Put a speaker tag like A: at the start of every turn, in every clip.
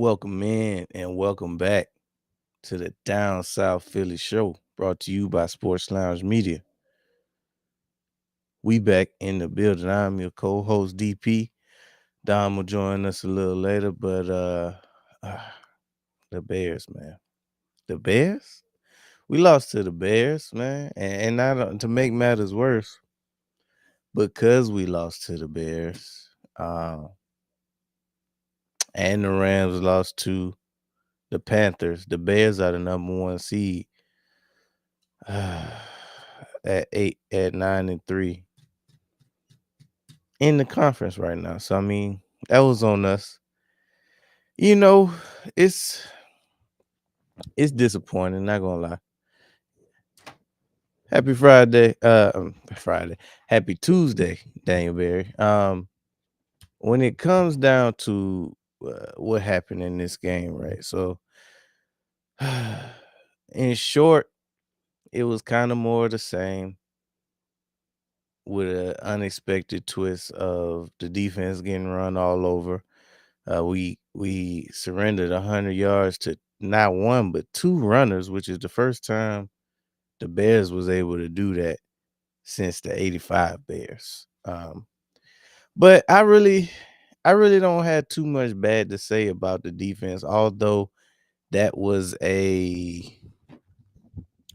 A: Welcome in and welcome back to the Down South Philly show brought to you by Sports Lounge Media. We back in the building. I'm your co-host DP. Dom will join us a little later, but the Bears, man. The Bears? We lost to the Bears, man. And not to make matters worse, because we lost to the Bears, and the Rams lost to the Panthers. The Bears are the number one seed. At 9-3 in the conference right now. So I mean, that was on us. You know, it's disappointing, not gonna lie. Happy Friday. Friday. Happy Tuesday, Daniel Berry. When it comes down to what happened in this game, right? So in short, it was kind of more of the same, with an unexpected twist of the defense getting run all over. We surrendered 100 yards to not one but two runners, which is the first time the Bears was able to do that since the '85 Bears. But I really don't have too much bad to say about the defense, although that was a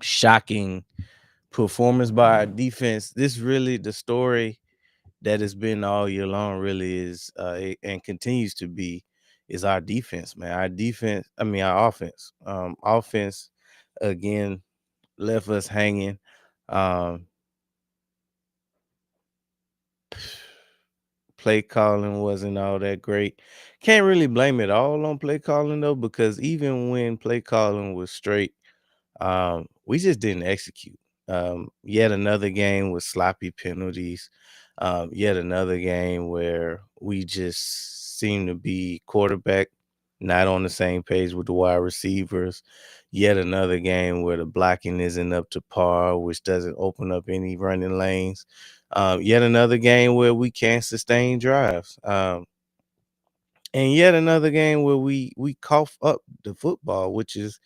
A: shocking performance by our defense. This really the story that has been all year long really is and continues to be is our defense, man. Our offense. Offense again left us hanging. Um Play calling wasn't all that great. Can't really blame it all on play calling though, because even when play calling was straight, we just didn't execute. Yet another game with sloppy penalties. Yet another game where we just seem to be quarterback not on the same page with the wide receivers. Yet another game where the blocking isn't up to par, which doesn't open up any running lanes. Yet another game where we can't sustain drives. And yet another game where we cough up the football, which is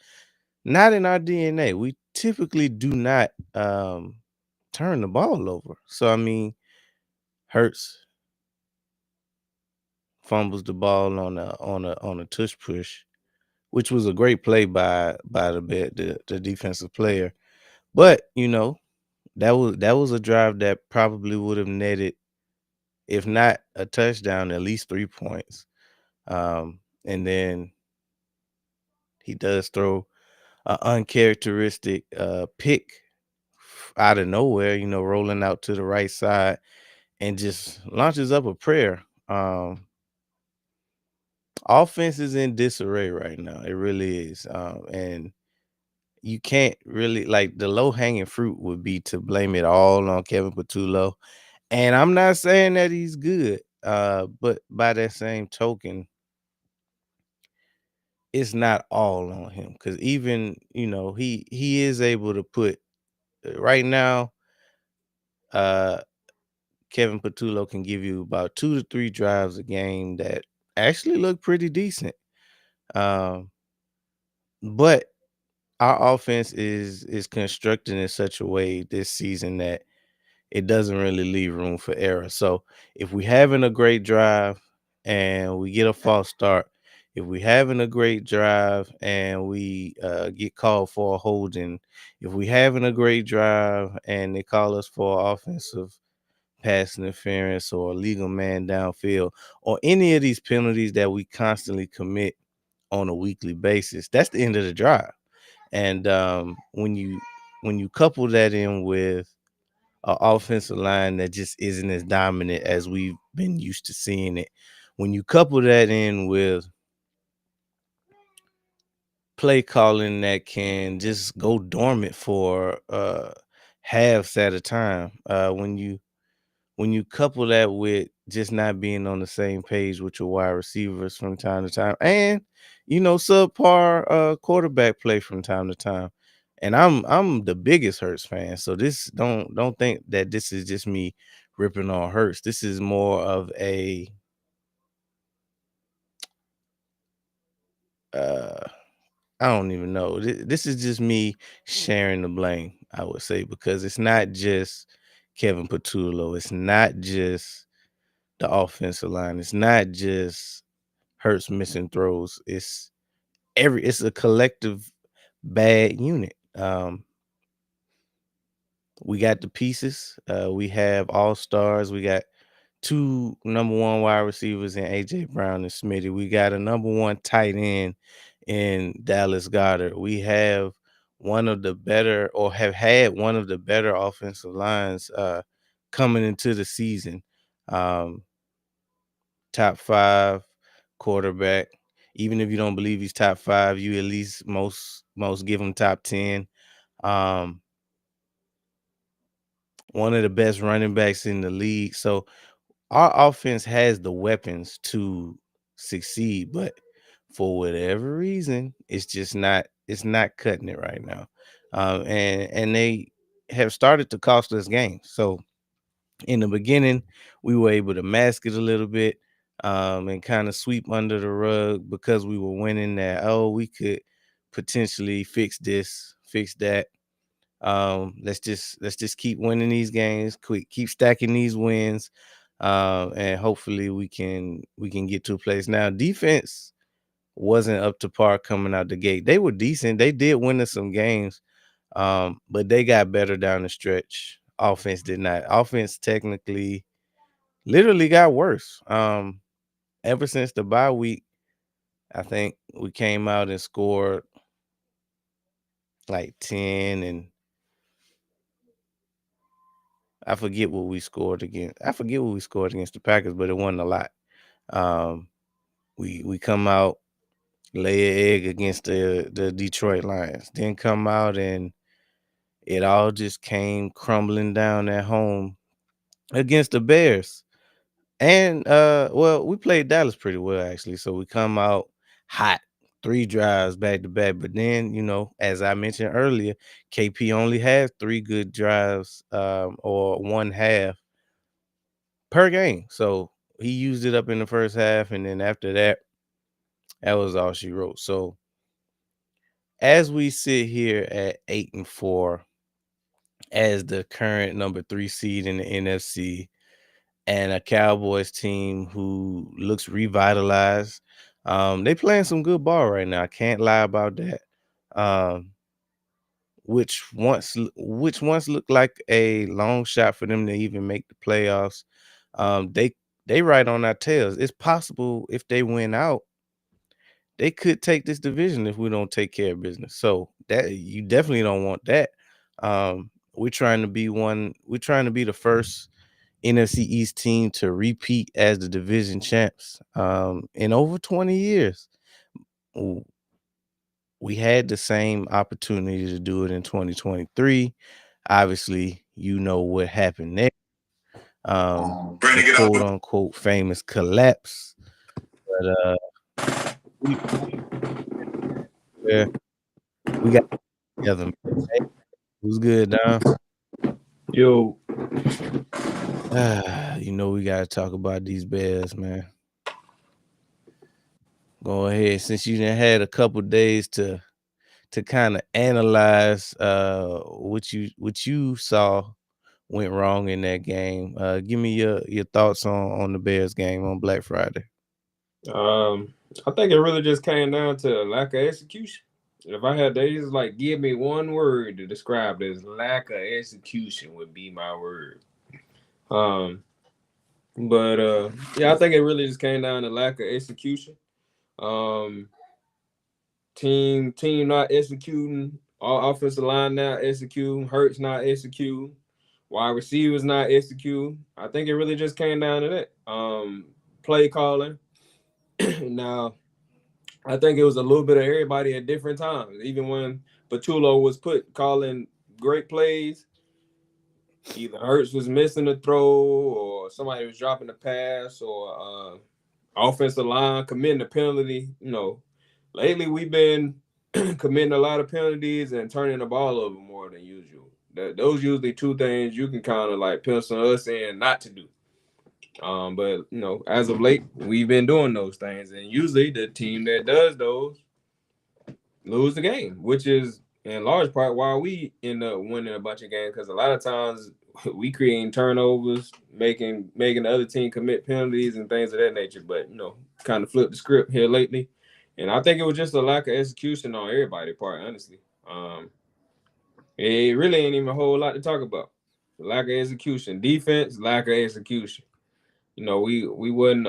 A: not in our DNA. We typically do not turn the ball over. So I mean, Hurts fumbles the ball on a tush push, which was a great play by the defensive player. But that was a drive that probably would have netted, if not a touchdown, at least 3 points. And then he does throw an uncharacteristic pick out of nowhere, rolling out to the right side and just launches up a prayer. Offense is in disarray right now. It really is. And you can't really, like, the low hanging fruit would be to blame it all on Kevin Patullo. And I'm not saying that he's good. But by that same token, it's not all on him, because even he is able to put right now. Uh, Kevin Patullo can give you about 2 to 3 drives a game that actually look pretty decent. Um, but our offense is constructed in such a way this season that it doesn't really leave room for error. So if we having a great drive and we get a false start, if we having a great drive and we get called for a holding, if we having a great drive and they call us for offensive pass interference or a legal man downfield, or any of these penalties that we constantly commit on a weekly basis, that's the end of the drive. And when you couple that in with an offensive line that just isn't as dominant as we've been used to seeing it, when you couple that in with play calling that can just go dormant for halves at a time, when you couple that with just not being on the same page with your wide receivers from time to time, and subpar quarterback play from time to time. And I'm the biggest Hurts fan, so this don't think that this is just me ripping on Hurts. This is more of a uh I don't even know. This is just me sharing the blame, I would say, because it's not just Kevin Patullo. It's not just the offensive line. It's not just Hurts missing throws. It's a collective bad unit. We got the pieces. We have all stars. We got two number one wide receivers in AJ Brown and Smitty. We got a number one tight end in Dallas Goddard. We have one of the better, or have had one of the better offensive lines coming into the season. Um, Top five quarterback. Even if you don't believe he's top five, you at least most give him top 10. Um, One of the best running backs in the league. So our offense has the weapons to succeed, but for whatever reason, it's not cutting it right now. And they have started to cost us games. So in the beginning, we were able to mask it a little bit, and kind of sweep under the rug because we were winning that, oh, we could potentially fix this, fix that. Let's just keep winning these games, keep stacking these wins, and hopefully we can get to a place. Now, defense wasn't up to par coming out the gate. They were decent. They did win us some games, but they got better down the stretch. Offense did not. Offense technically literally got worse. Ever since the bye week, I think we came out and scored like 10, and I forget what we scored against. I forget what we scored against the Packers, but it wasn't a lot. Um, we come out, lay an egg against the Detroit Lions, then come out and it all just came crumbling down at home against the Bears. And well, we played Dallas pretty well actually. So we come out hot, 3 drives back to back. But then, as I mentioned earlier, KP only has 3 good drives, or one half per game. So he used it up in the first half, and then after that, that was all she wrote. So as we sit here at 8-4, as the current number 3 seed in the NFC, and a Cowboys team who looks revitalized. They playing some good ball right now. I can't lie about that. Um, which once looked like a long shot for them to even make the playoffs. They right on our tails. It's possible if they win out, they could take this division if we don't take care of business. So that you definitely don't want that. We're trying to be the first NFC East team to repeat as the division champs in over 20 years. W- We had the same opportunity to do it in 2023. Obviously, you know what happened there. The
B: Brandon, get
A: quote
B: out.
A: unquote famous collapse. But we yeah, we got together, man. Hey, it was good, Dom.
C: Yo,
A: We gotta talk about these Bears, man. Go ahead. Since you done had a couple days to kind of analyze what you saw went wrong in that game. Give me your thoughts on the Bears game on Black Friday.
C: I think it really just came down to lack of execution. If I had to just like give me one word to describe this, lack of execution would be my word. Um, but yeah, I think it really just came down to lack of execution. Um, team not executing. All offensive line not executing. Hurts not executing. Wide receivers not executing. I think it really just came down to that. Play calling. Now, I think it was a little bit of everybody at different times. Even when Patullo was calling great plays, either Hurts was missing a throw or somebody was dropping a pass or offensive line committing a penalty. Lately we've been committing a lot of penalties and turning the ball over more than usual. Those usually two things you can kind of like pencil us in not to do. But as of late, we've been doing those things, and usually the team that does those lose the game, which is in large part why we end up winning a bunch of games. Because a lot of times we creating turnovers, making the other team commit penalties and things of that nature. But kind of flipped the script here lately, and I think it was just a lack of execution on everybody's part. Honestly, it really ain't even a whole lot to talk about. Lack of execution, defense, lack of execution. We weren't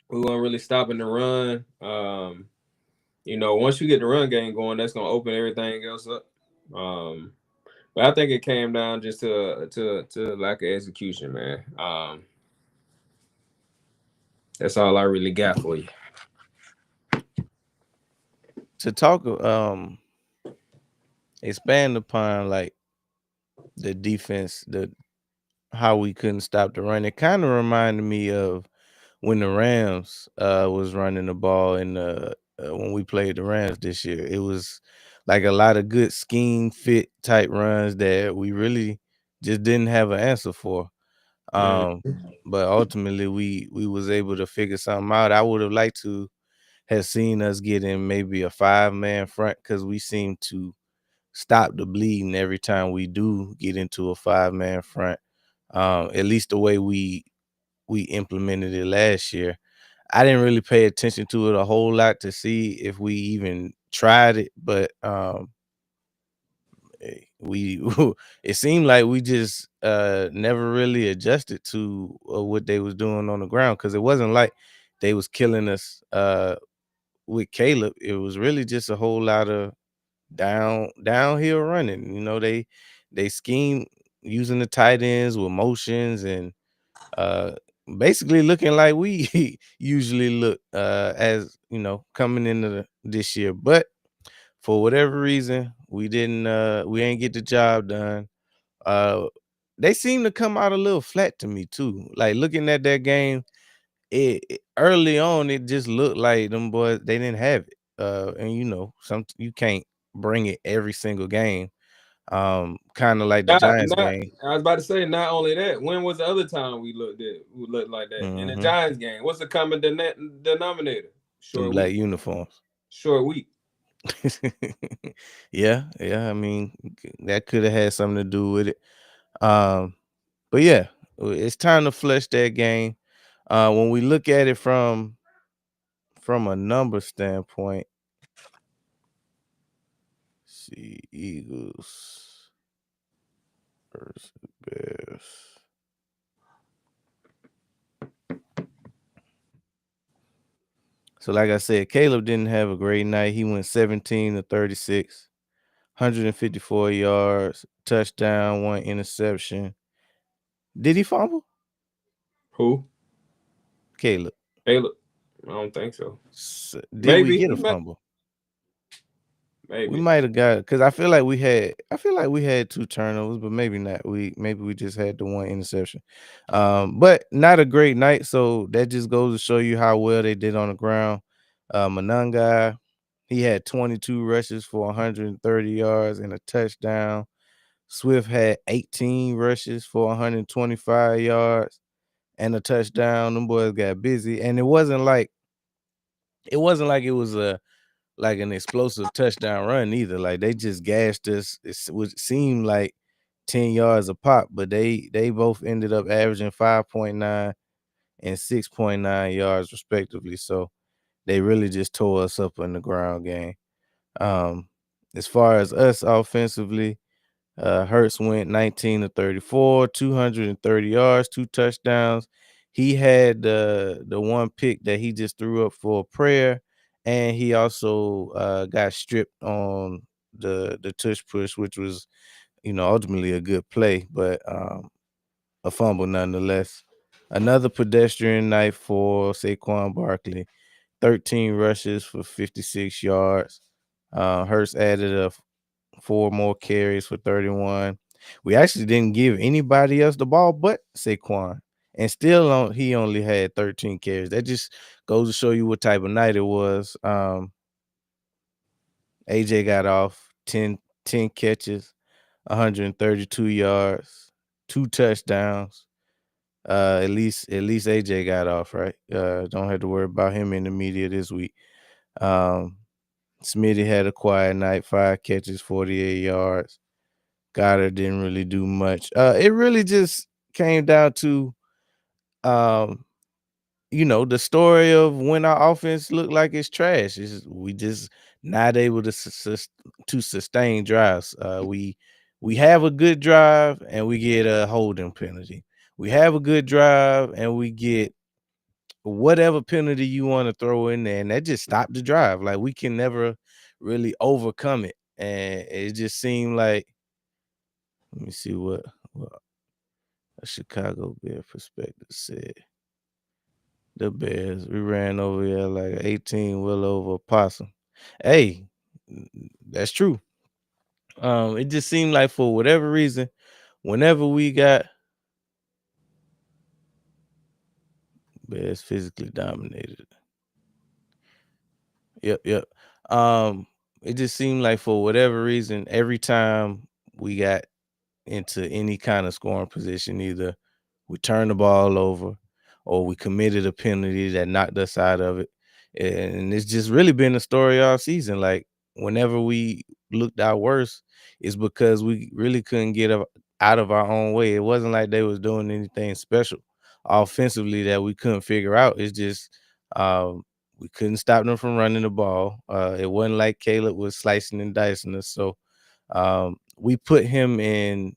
C: really stopping the run. Once you get the run game going, that's gonna open everything else up. Um, but I think it came down just to lack of execution, man. That's all I really got for you.
A: To talk, expand upon like the defense, the how we couldn't stop the run. It kind of reminded me of when the Rams was running the ball in the when we played the Rams this year. It was like a lot of good scheme fit type runs that we really just didn't have an answer for.
C: Mm.
A: But ultimately we was able to figure something out. I would have liked to have seen us get in maybe a 5-man front because we seem to stop the bleeding every time we do get into a 5-man front. At least the way we implemented it last year. I didn't really pay attention to it a whole lot to see if we even tried it, but we it seemed like we just never really adjusted to what they was doing on the ground because it wasn't like they was killing us with Caleb. It was really just a whole lot of downhill running. They scheme using the tight ends with motions and uh basically looking like we usually look as coming into this year. But for whatever reason we ain't get the job done. uh they seem to come out a little flat to me too. Like looking at that game, early on it just looked like them boys they didn't have it. And some you can't bring it every single game. Kind of like the Giants game.
C: I was about to say, not only that, when was the other time we looked like that? In the
A: Hmm.
C: Giants game. What's the common denominator?
A: Them
C: Short
A: black
C: week.
A: uniforms.
C: Short week.
A: Yeah. I mean, that could have had something to do with it. Um, but yeah, it's time to flush that game. When we look at it from a number standpoint, see Eagles versus Bears. So, like I said, Caleb didn't have a great night. He went 17 to 36, 154 yards, touchdown, one interception. Did he fumble?
C: Who?
A: Caleb.
C: Caleb. I don't think so.
A: Did we
C: Maybe.
A: get a fumble? We
C: Maybe.
A: might have got because I feel like we had 2 turnovers, but maybe not. Maybe we just had the one interception. But not a great night. So that just goes to show you how well they did on the ground. Monangai, he had 22 rushes for 130 yards and a touchdown. Swift had 18 rushes for 125 yards and a touchdown. Them boys got busy, and it wasn't like it was like an explosive touchdown run either. Like they just gashed us. It would seem like 10 yards a pop, but they both ended up averaging 5.9 and 6.9 yards respectively. So they really just tore us up in the ground game. Um, as far as us offensively, Hurts went 19 to 34, 230 yards, 2 touchdowns. He had the one pick that he just threw up for a prayer, and he also got stripped on the tush push, which was ultimately a good play, but a fumble nonetheless. Another pedestrian night for Saquon Barkley. 13 rushes for 56 yards. Hurts added 4 more carries for 31. We actually didn't give anybody else the ball but Saquon. And still he only had 13 carries. That just goes to show you what type of night it was. AJ got off 10 catches, 132 yards, 2 touchdowns. At least AJ got off, right? Don't have to worry about him in the media this week. Um, Smitty had a quiet night, 5 catches, 48 yards. Goddard didn't really do much. It really just came down to, um, the story of when our offense looked like it's trash. We just not able to to sustain drives. We have a good drive and we get a holding penalty. We have a good drive and we get whatever penalty you want to throw in there, and that just stopped the drive. Like we can never really overcome it, and it just seemed like. Let me see what a Chicago Bear perspective said. The Bears, we ran over here like 18 well over a possum. Hey, that's true. It just seemed like for whatever reason, whenever we got Bears physically dominated. Yep. Um, it just seemed like for whatever reason, every time we got into any kind of scoring position, either we turned the ball over or we committed a penalty that knocked us out of it. And it's just really been a story all season. Like whenever we looked our worst, it's because we really couldn't get out of our own way. It wasn't like they was doing anything special offensively that we couldn't figure out. It's just we couldn't stop them from running the ball. It wasn't like Caleb was slicing and dicing us. So we put him in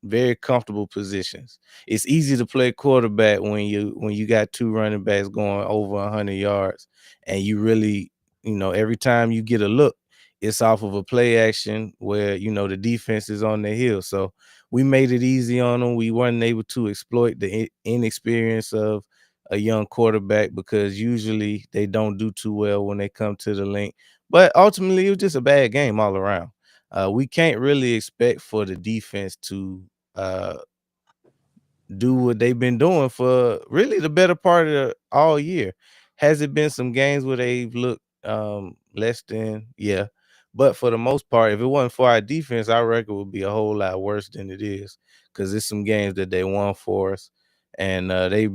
A: very comfortable positions. It's easy to play quarterback when you got two running backs going over 100 yards, and you really, every time you get a look, it's off of a play action where the defense is on their heels. So we made it easy on them. We weren't able to exploit the inexperience of a young quarterback because usually they don't do too well when they come to the link. But ultimately, it was just a bad game all around. We can't really expect for the defense to uh, do what they've been doing for really the better part of all year. Has it been some games where they've looked less than? Yeah. But for the most part, if it wasn't for our defense, our record would be a whole lot worse than it is because it's some games that they won for us. And they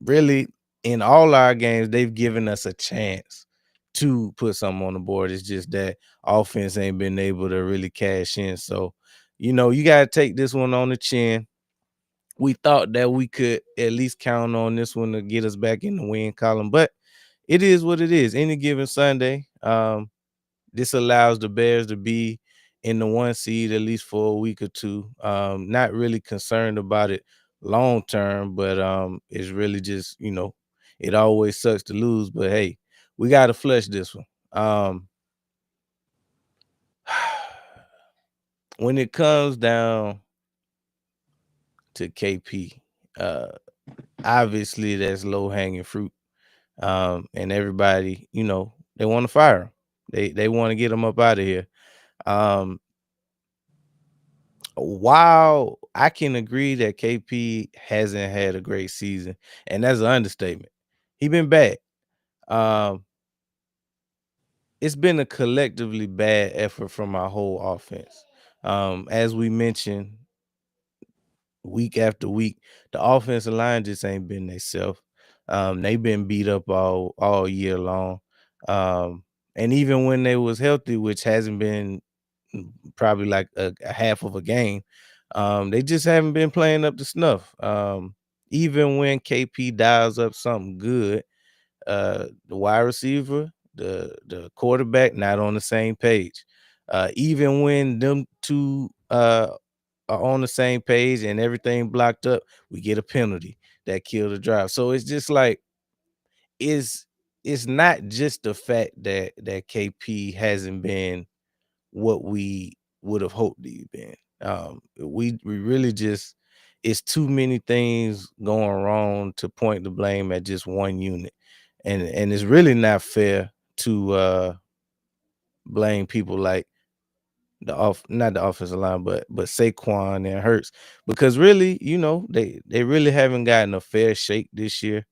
A: really, in all our games, they've given us a chance to put something on the board. It's just that offense ain't been able to really cash in. So, you got to take this one on the chin. We thought that we could at least count on this one to get us back in the win column, but it is what it is. Any given Sunday, this allows the Bears to be in the 1 seed at least for a week or two. Not really concerned about it long term, but it's really just it always sucks to lose. But hey, we got to flush this one. When it comes down to KP, obviously that's low hanging fruit. And everybody, they want to fire him. They want to get him up out of here. Um, while I can agree that KP hasn't had a great season, and that's an understatement. He been bad. Um, it's been a collectively bad effort from our whole offense. As we mentioned, week after week, the offensive line just ain't been themselves. They've been beat up all year long. And even when they was healthy, which hasn't been probably like a half of a game, they just haven't been playing up to snuff. Even when KP dials up something good, the wide receiver, the quarterback, not on the same page. Even when them two are on the same page and everything blocked up, we get a penalty that killed the drive. So it's just like it's it's not just the fact that KP hasn't been what we would have hoped he'd been. We really just it's too many things going wrong to point the blame at just one unit. And it's really not fair to blame people like not the offensive line, but Saquon and Hurts, because really, they really haven't gotten a fair shake this year.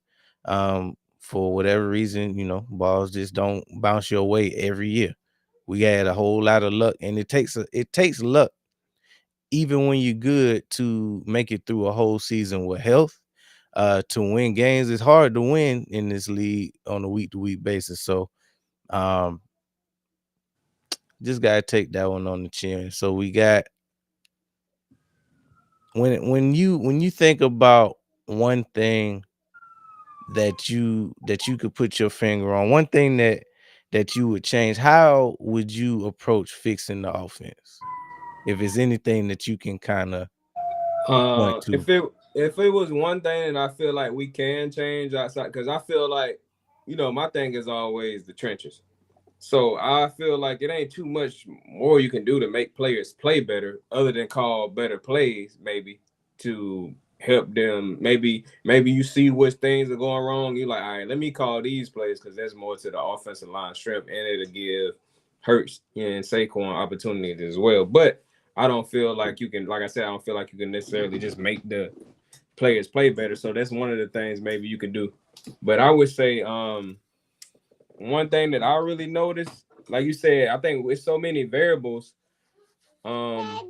A: For whatever reason, balls just don't bounce your way every year. We had a whole lot of luck, and it takes luck even when you're good to make it through a whole season with health. To win games, it's hard to win in this league on a week to week basis. So, um, Just gotta take that one on the chin. So we got when you think about one thing that you could put your finger on, one thing that you would change, how would you approach fixing the offense? If it's anything that you can kind of point to.
C: If it was one thing that I feel like we can change outside, because I feel like, my thing is always the trenches. So I feel like it ain't too much more you can do to make players play better, other than call better plays, maybe to help them. Maybe you see which things are going wrong. You're like, all right, let me call these plays because there's more to the offensive line strength, and it'll give Hurts and Saquon opportunities as well. But I don't feel like you can, like I said, I don't feel like you can necessarily just make the players play better. So that's one of the things maybe you can do. But I would say, one thing that I really noticed, like you said, I think with so many variables, um,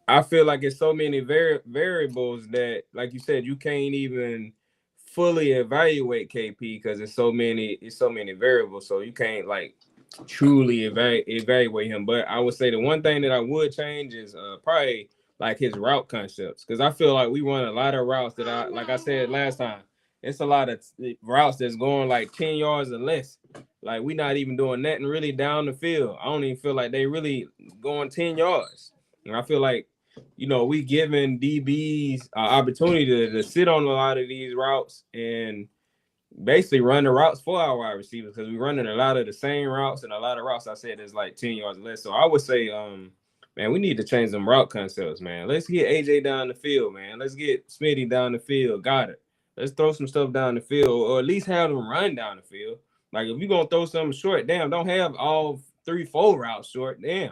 C: I feel like it's so many variables that, like you said, you can't even fully evaluate KP because it's so many variables. So you can't like truly evaluate him. But I would say the one thing that I would change is probably like his route concepts, because I feel like we run a lot of routes that like I said last time, it's a lot of routes that's going like 10 yards or less. Like we not even doing nothing really down the field. I don't even feel like they really going 10 yards. And I feel like, we giving DBs opportunity to sit on a lot of these routes and basically run the routes for our wide receivers, because we're running a lot of the same routes, and a lot of routes I said is like 10 yards less. So I would say, man, we need to change them route concepts, man. Let's get AJ down the field, man. Let's get Smitty down the field. Got it. Let's throw some stuff down the field, or at least have them run down the field. Like if you're gonna throw something short, damn, don't have all 3-4 routes short, damn.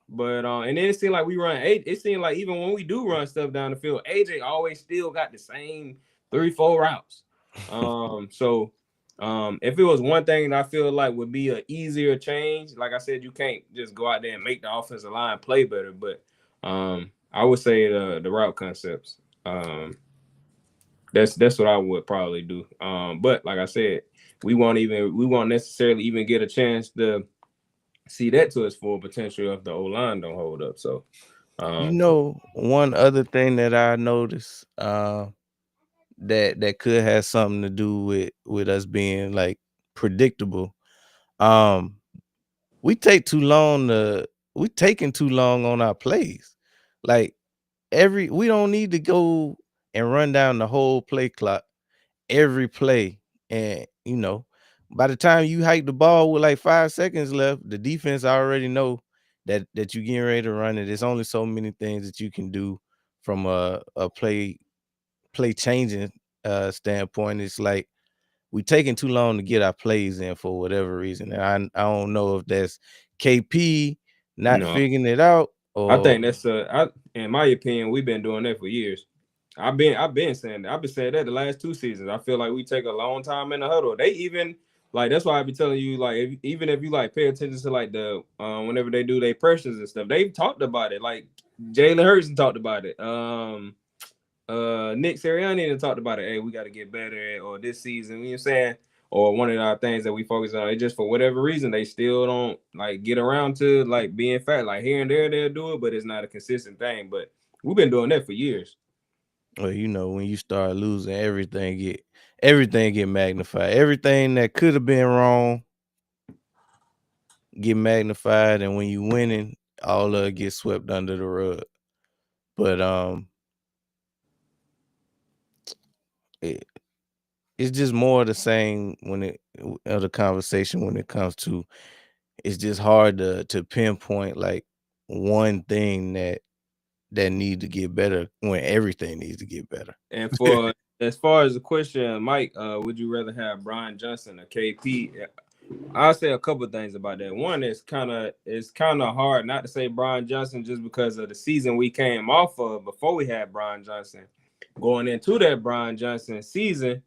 C: But and then it seemed like we run eight. It seemed like even when we do run stuff down the field, AJ always still got the same 3-4 routes. So if it was one thing that I feel like would be an easier change, like I said, you can't just go out there and make the offensive line play better. But I would say the route concepts. That's what I would probably do. But like I said, we won't necessarily even get a chance to see that to its full potential if the O line don't hold up. So
A: One other thing that I noticed, that could have something to do with us being like predictable. Um, we take too long to we taking too long on our plays. Like we don't need to go and run down the whole play clock every play. And by the time you hike the ball with like 5 seconds left, the defense already know that you're getting ready to run it. There's only so many things that you can do from a play changing standpoint. It's like we taking too long to get our plays in for whatever reason. And I don't know if that's KP not
C: no,
A: figuring it out
C: I
A: or
C: think in my opinion, we've been doing that for years. I've been saying that. I've been saying that the last 2 seasons. I feel like we take a long time in the huddle. They even like that's why I be telling you, like, even if you like pay attention to like the whenever they do their pressures and stuff, they've talked about it. Like Jalen Hurts talked about it. Nick Sirianni talked about it. Hey, we got to get better, or this season, you know what I'm saying? Or one of our things that we focus on. It just for whatever reason they still don't like get around to like being fat. Like here and there they'll do it, but it's not a consistent thing. But we've been doing that for years.
A: well, when you start losing, everything get magnified. Everything that could have been wrong get magnified, and when you winning, all of it gets swept under the rug. But it, it's just more of the same of the conversation when it comes to, it's just hard to pinpoint like one thing that need to get better when everything needs to get better.
C: And for as far as the question, Mike, would you rather have Brian Johnson or KP? I'll say a couple of things about that. One is kind of hard not to say Brian Johnson just because of the season we came off of before we had Brian Johnson. Going into that Brian Johnson season,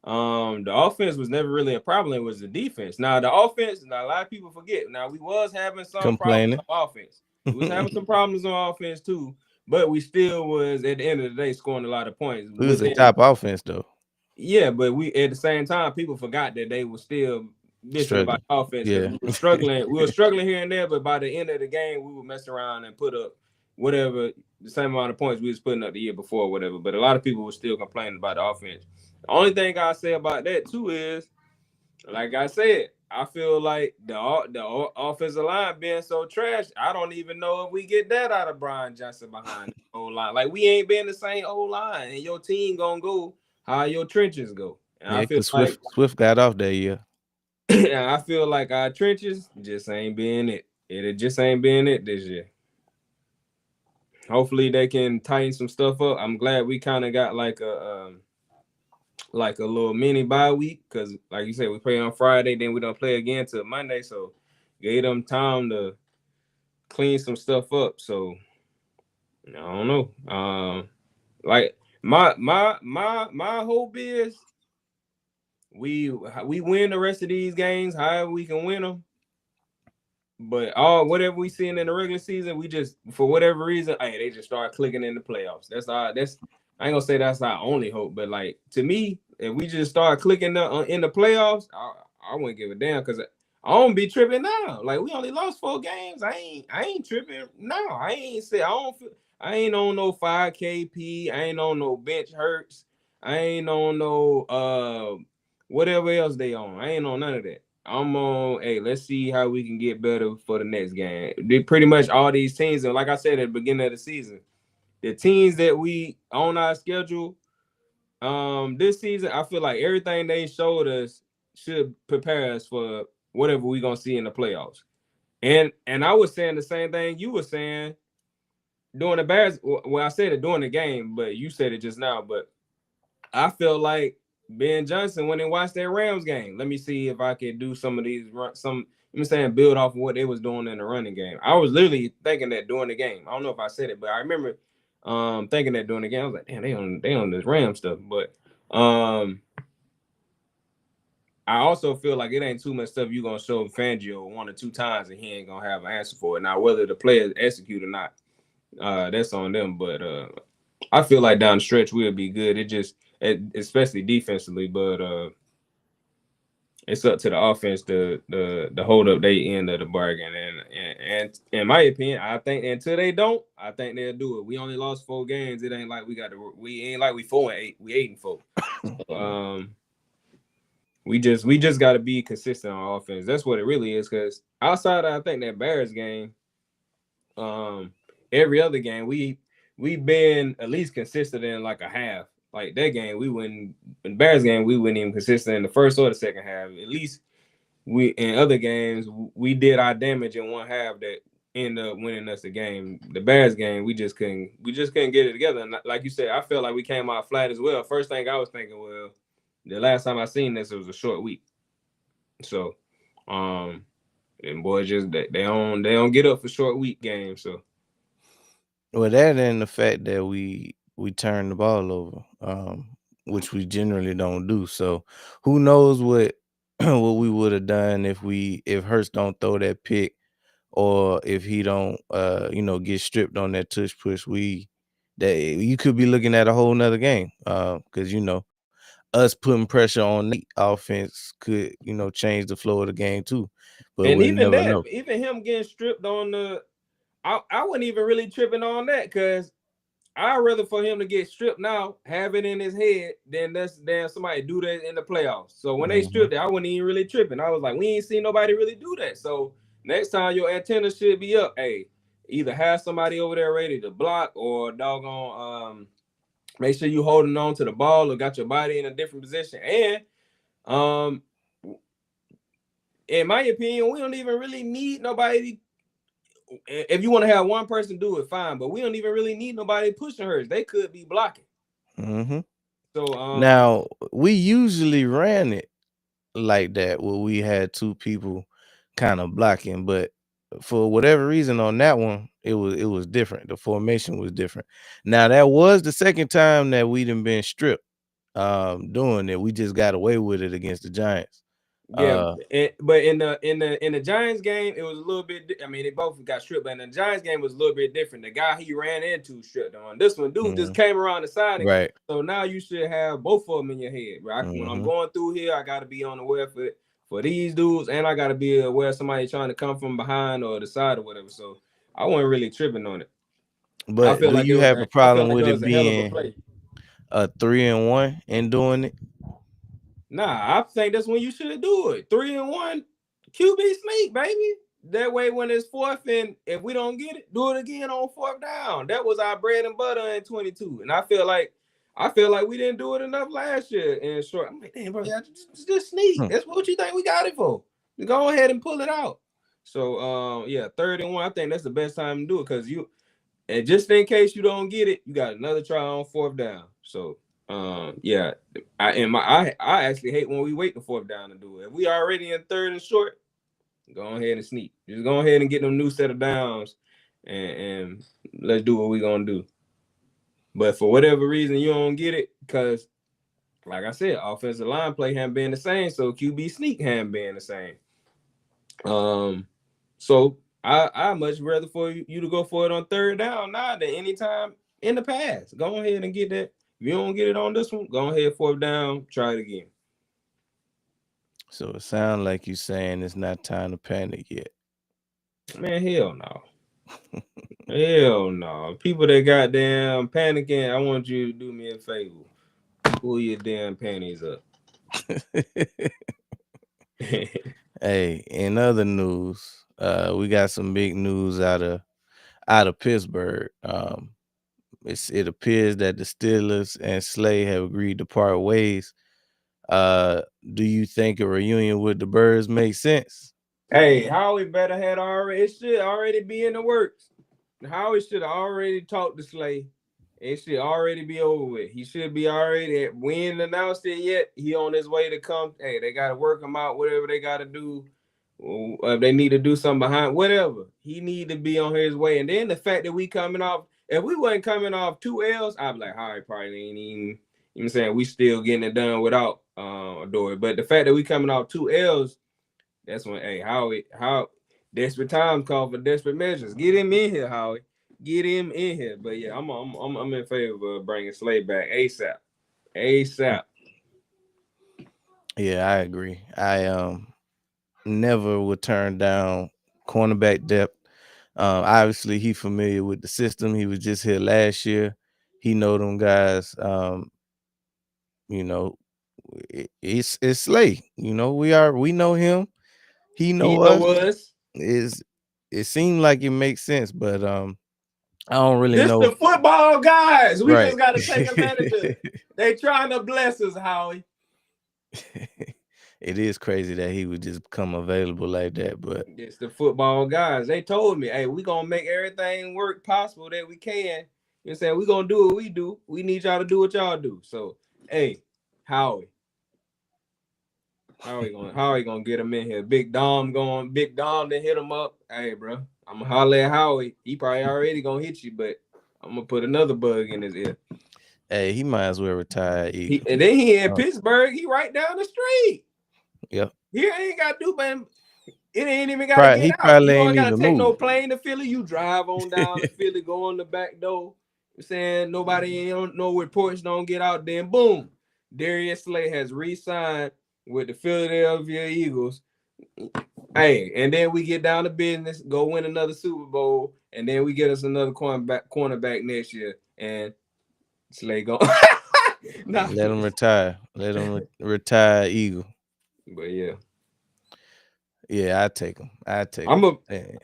C: the offense was never really a problem. It was the defense. Now the offense, now a lot of people forget. Now we was having some problems
A: Complaining.
C: on offense. We was having some problems on offense too, but we still was at the end of the day scoring a lot of points
A: We was a
C: within.
A: top offense though.
C: Yeah, but we at the same time people forgot that they were still bitching about offense because we were struggling. We were struggling here and there, but by the end of the game, we would mess around and put up whatever the same amount of points we was putting up the year before, or whatever. But a lot of people were still complaining about the offense. The only thing I say about that too is, like I said, I feel like the offensive line being so trash, I don't even know if we get that out of Brian Johnson behind the old line. Like, we ain't been the same old line, and your team gonna go how your trenches go. And
A: Yeah,
C: I feel
A: because
C: like
A: Swift got off that year.
C: I feel like our trenches just ain't been it. It just ain't been it this year. Hopefully they can tighten some stuff up. I'm glad we kind of got like a little mini bye week because, like you said, we play on Friday, then we don't play again till Monday, so gave them time to clean some stuff up. So I don't know. Like my hope is we win the rest of these games, however we can win them. But whatever we seeing in the regular season, we just, for whatever reason, hey, they just start clicking in the playoffs. That's I ain't gonna say that's our only hope, but like, to me, if we just start clicking in the playoffs, I wouldn't give a damn because I don't be tripping now. Like, we only lost 4 games. I ain't tripping now. I ain't on no 5 KP. I ain't on no bench hurts. I ain't on no whatever else they on. I ain't on none of that. I'm on, hey, let's see how we can get better for the next game. Pretty much all these teams, and like I said at the beginning of the season, the teams that we on our schedule this season, I feel like everything they showed us should prepare us for whatever we're gonna see in the playoffs. And I was saying the same thing you were saying during the Bears. Well, I said it during the game, but you said it just now. But I feel like Ben Johnson went and watched that Rams game. Let me see if I could do some of these build off of what they was doing in the running game. I was literally thinking that during the game. I don't know if I said it, but I remember thinking that during the game. I was like, damn, they on this Ram stuff. But I also feel like it ain't too much stuff you gonna show Fangio 1 or 2 times and he ain't gonna have an answer for it. Now, whether the players execute or not, that's on them. But I feel like down the stretch we'll be good. It just, especially defensively, but it's up to the offense to hold up their end of the bargain. And in my opinion, I think until they don't, I think they'll do it. We only lost 4 games. It ain't like we 4-8. We 8-4. We just got to be consistent on offense. That's what it really is. Because outside of, I think, that Bears game, every other game we've been at least consistent in like a half. Like that game, in the Bears game, we weren't even consistent in the first or the second half. At least we, in other games, we did our damage in one half that ended up winning us the game. The Bears game, we just couldn't get it together. And like you said, I felt like we came out flat as well. First thing I was thinking, well, the last time I seen this, it was a short week. So, and boys just they don't get up for short week games. So,
A: well, that and the fact that we turn the ball over, which we generally don't do. So, who knows what what we would have done if Hurts don't throw that pick, or if he don't get stripped on that tush push. That you could be looking at a whole nother game, because us putting pressure on the offense could change the flow of the game too. But
C: and
A: we'll
C: even
A: never
C: that,
A: know.
C: even him getting stripped on the, I wasn't even really tripping on that because I'd rather for him to get stripped now, have it in his head, than somebody do that in the playoffs. So when they stripped it, I wasn't even really tripping. I was like, we ain't seen nobody really do that. So next time your antenna should be up. Hey, either have somebody over there ready to block, or doggone make sure you holding on to the ball or got your body in a different position. And in my opinion, we don't even really need nobody. If you want to have one person do it, fine, but we don't even really need nobody pushing hers. They could be blocking. So
A: now we usually ran it like that, where we had 2 people kind of blocking, but for whatever reason on that one, it was different. The formation was different. Now that was the second time that we done been stripped doing it. We just got away with it against the Giants.
C: Yeah, but in the Giants game, it was a little bit. I mean, they both got stripped, but in the Giants game was a little bit different. The guy he ran into stripped on. This one, dude, just came around the side. So now you should have both of them in your head, right? When I'm going through here, I got to be on the way for these dudes, and I gotta be aware somebody trying to come from behind or the side or whatever. So I wasn't really tripping on it. I
A: But
C: feel
A: do
C: like it
A: you
C: was.
A: have a
C: I feel
A: problem
C: like it
A: with it
C: was a hell of a
A: being
C: play.
A: a 3-1 and doing it?
C: Nah, I think that's when you should do it. 3-1 QB sneak, baby. That way, when it's fourth and if we don't get it, do it again on fourth down. That was our bread and butter in 22. And I feel like we didn't do it enough last year in short. I'm like, damn, bro, yeah, just sneak.
A: Hmm.
C: That's what you think we got it for. Go ahead and pull it out. So yeah, 3rd and 1. I think that's the best time to do it because and just in case you don't get it, you got another try on fourth down. So yeah, I actually hate when we wait the fourth down to do it. If we already in 3rd and short, go ahead and sneak. Just go ahead and get them new set of downs, and let's do what we gonna do. But for whatever reason you don't get it, because like I said, offensive line play haven't been the same, so QB sneak haven't been the same. So I much rather for you to go for it on 3rd down now than anytime in the past. Go ahead and get that. If you don't get it on this one, go ahead 4th down, try it again.
A: So it sounds like you saying it's not time to panic yet.
C: Man, hell no. Hell no. People that goddamn panicking, I want you to do me a favor. Pull your damn panties up.
A: Hey, in other news, we got some big news out of Pittsburgh. It appears that the Steelers and Slay have agreed to part ways. Do you think a reunion with the Birds makes sense?
C: Hey, Howie better had already. It should already be in the works. Howie should have already talked to Slay. It should already be over with. He should be already. We ain't announced it yet. He on his way to come. Hey, they got to work him out. Whatever they got to do. If they need to do something behind, whatever. He need to be on his way. And then the fact that we coming off. If we wasn't coming off 2 L's, I'd be like, Howie probably ain't even. You know what I'm saying? We still getting it done without Dory. But the fact that we coming off 2 L's. That's when, hey, how desperate times call for desperate measures. Get him in here, Howie. Get him in here. But yeah, I'm in favor of bringing Slade back ASAP. ASAP.
A: Yeah, I agree. I never would turn down cornerback depth. Obviously, he familiar with the system. He was just here last year. He know them guys. You know, it's Slay. You know, we know him. He
C: He
A: know
C: know
A: us.
C: us.
A: Is it seemed like it makes sense, but I don't really
C: This the
A: know.
C: football guys. We
A: Right.
C: just got to take advantage of it. They trying to bless us, Howie.
A: It is crazy that he would just become available like that, but
C: It's the football guys. They told me, hey, we going to make everything work possible that we can. You know what I'm saying? We going to do what we do. We need y'all to do what y'all do. So, hey, Howie. How he gonna get him in here? Big Dom to hit him up. Hey, bro, I'm gonna holler at Howie. He probably already gonna hit you, but I'm gonna put another bug in his ear.
A: hey, he might as well retire.
C: And then he in Pittsburgh. He right down the street.
A: Yep.
C: He ain't got to do, man. It ain't even got to
A: He
C: get out.
A: probably
C: You
A: ain't
C: ain't got to
A: even
C: take no
A: moved.
C: plane to Philly. You drive on down to Philly, go on the back door. You saying nobody ain't no reports don't get out. Then boom, Darius Slay has re-signed with the Philadelphia Eagles. Hey, and then we get down to business, go win another Super Bowl, and then we get us another cornerback next year, and Slay go.
A: Let him retire. Let him retire Eagle.
C: But yeah.
A: Yeah, I take him.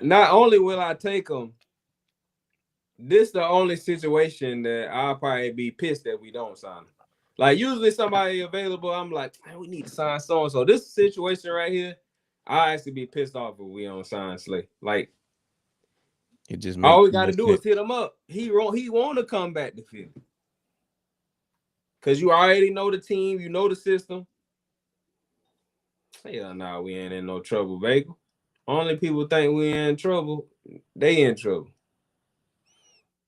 C: Not only will I take him, this the only situation that I'll probably be pissed that we don't sign him. Like usually somebody available, I'm like, hey, we need to sign so and so. This situation right here, I actually be pissed off if we don't sign Slay. Like
A: it just
C: all
A: makes
C: we got to do is hit him up. He want to come back to Philly because you already know the team, you know the system. Hell no, we ain't in no trouble, baby. Only people think we in trouble, they in trouble.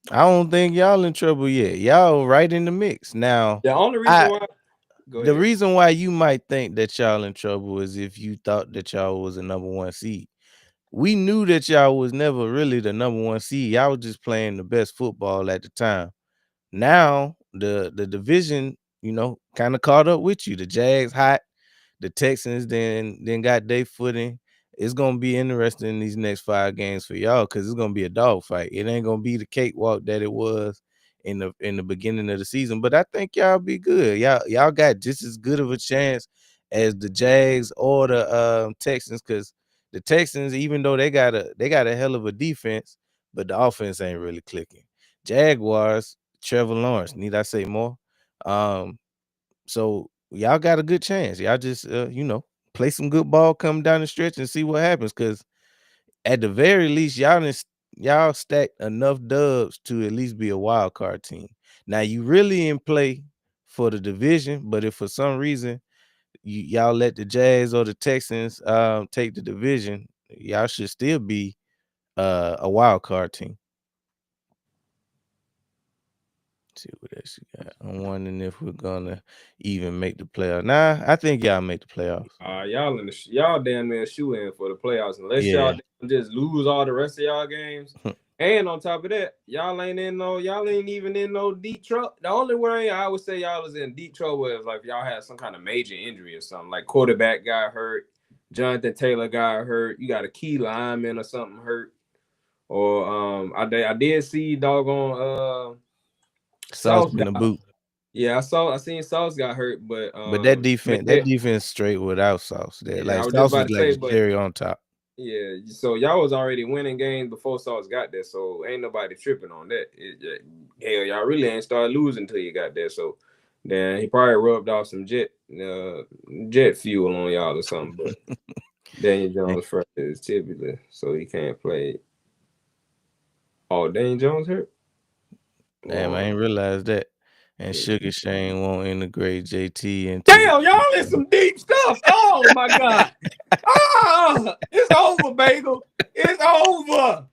A: I don't think y'all in trouble yet. Y'all right in the mix. Now,
C: The only reason why
A: the reason why you might think that y'all in trouble is if you thought that y'all was a number 1 seed. We knew that y'all was never really the number 1 seed. Y'all was just playing the best football at the time. Now, the division, kind of caught up with you. The Jags hot. The Texans then got their footing. It's gonna be interesting in these next 5 games for y'all because it's gonna be a dogfight. It ain't gonna be the cakewalk that it was in the beginning of the season. But I think y'all be good. Y'all got just as good of a chance as the Jags or the Texans, because the Texans, even though they got a hell of a defense, but the offense ain't really clicking. Jaguars, Trevor Lawrence, need I say more? So y'all got a good chance. Y'all just play some good ball, come down the stretch and see what happens. Because at the very least, y'all stacked enough dubs to at least be a wild card team. Now you really in play for the division, but if for some reason y'all let the Jags or the Texans take the division, y'all should still be a wild card team. See what else you got. I'm wondering if we're gonna even make the playoffs. Nah, I think y'all make the playoffs.
C: Y'all damn near shoe in for the playoffs unless y'all just lose all the rest of y'all games. And on top of that, y'all ain't even in no deep trouble. The only way I would say y'all was in deep trouble is like if y'all had some kind of major injury or something, like quarterback got hurt, Jonathan Taylor got hurt, you got a key lineman or something hurt, or I did see doggone
A: Sauce in the boot.
C: Yeah, I seen Sauce got hurt, but
A: that defense straight without Sauce there.
C: Yeah,
A: like Sauce was like the cherry on top.
C: Yeah, so y'all was already winning games before Sauce got there, so ain't nobody tripping on that. Hell, y'all really ain't started losing until you got there. So then he probably rubbed off some jet fuel on y'all or something. But Daniel Jones first is typically, so he can't play. Oh, Daniel Jones hurt?
A: Damn, I ain't realized that. And Sugar Shane won't integrate JT into.
C: Damn, y'all in some deep stuff. Oh my God. It's over, Bagel. It's over.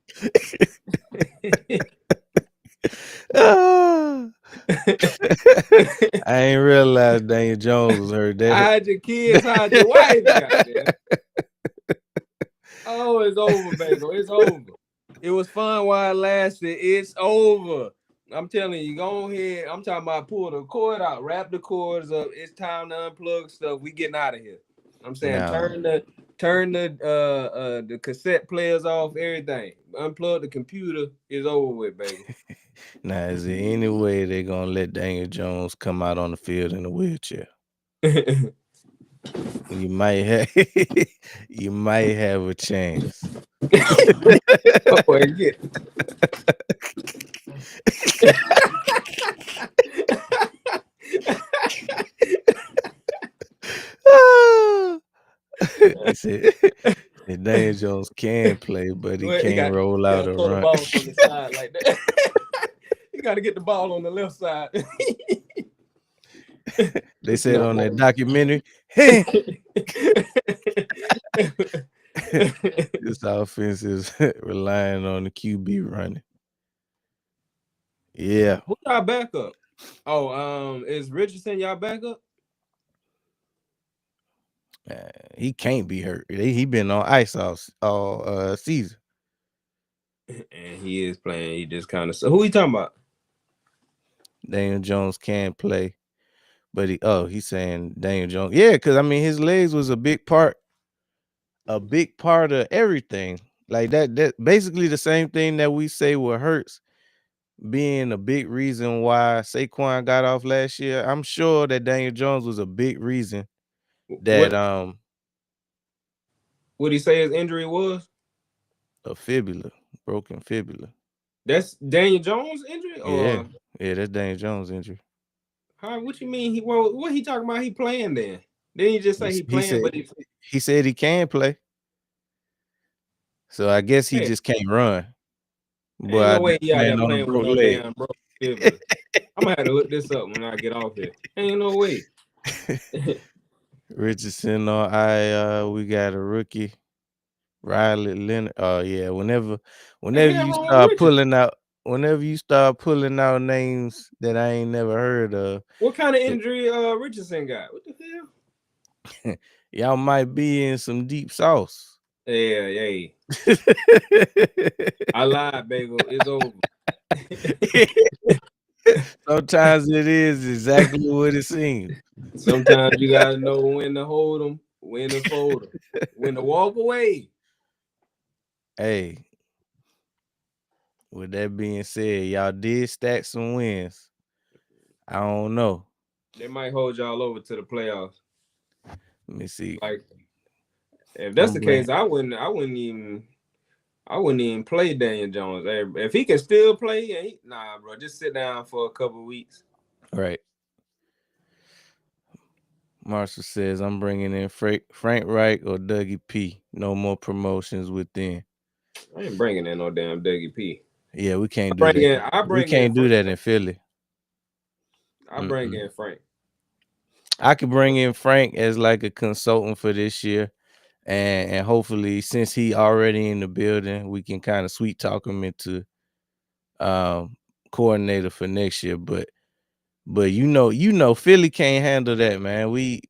A: I ain't realized Daniel Jones was hurt.
C: Hide your kids, hide your wife, goddamn. Oh, it's over, Bagel. It's over. It was fun while it lasted. It's over. I'm telling you, go ahead. I'm talking about pull the cord out, wrap the cords up. It's time to unplug stuff. We getting out of here. I'm saying turn the cassette players off, everything. Unplug the computer. It's over with, baby.
A: Now, is there any way they're gonna let Daniel Jones come out on the field in a wheelchair? You might have a chance.
C: Oh, yeah.
A: He said Daniel Jones can play, but he can't roll out or run.
C: The ball from the side like that. You got to get the ball on the left side.
A: They said on that documentary, hey, this offense is relying on the QB running. Yeah.
C: Who y'all backup? Oh, is Richardson y'all backup?
A: He can't be hurt. He been on ice all season.
C: And he is playing. He just kind of. So who you talking about?
A: Daniel Jones can play, but he's saying Daniel Jones. Yeah, because I mean his legs was a big part of everything. Like that basically the same thing that we say with Hurts being a big reason why Saquon got off last year. I'm sure that Daniel Jones was a big reason that
C: what he say his injury was?
A: A fibula, broken fibula.
C: That's Daniel Jones' injury?
A: Or yeah, that's Daniel Jones' injury.
C: What you mean? What he talking about? He playing then? Didn't he just say he playing?
A: He said he can play. So I guess he just can't run.
C: But ain't no way he out there playing with no damn broken fibula. I'm gonna have to look this up when I get off here. Ain't no way.
A: Richardson on we got a rookie. Riley Leonard. Oh yeah, whenever you start pulling out names that I ain't never heard of.
C: What kind of injury Richardson got? What the
A: hell? Y'all might be in some deep sauce.
C: Yeah. I lied, Bagel. It's over.
A: Sometimes it is exactly what it seems.
C: Sometimes you gotta know when to hold them, when to fold them, when to walk away.
A: Hey, with that being said, y'all did stack some wins. I don't know.
C: They might hold y'all over to the playoffs.
A: Let me see.
C: Like if that's
A: I'm
C: the
A: blank.
C: case, I wouldn't even play Daniel Jones. Hey, if he can still play, nah, bro, just sit down for a couple of weeks.
A: Right. Marshall says I'm bringing in Frank Reich or Dougie P. No more promotions within.
C: I ain't bringing in no damn Dougie P.
A: Yeah, we can't do that.
C: I
A: We
C: bring in
A: can't do
C: Frank.
A: that in Philly.
C: I bring in Frank.
A: I could bring in Frank as like a consultant for this year. And hopefully, since he already in the building, we can kind of sweet talk him into coordinator for next year. But you know, Philly can't handle that, man. We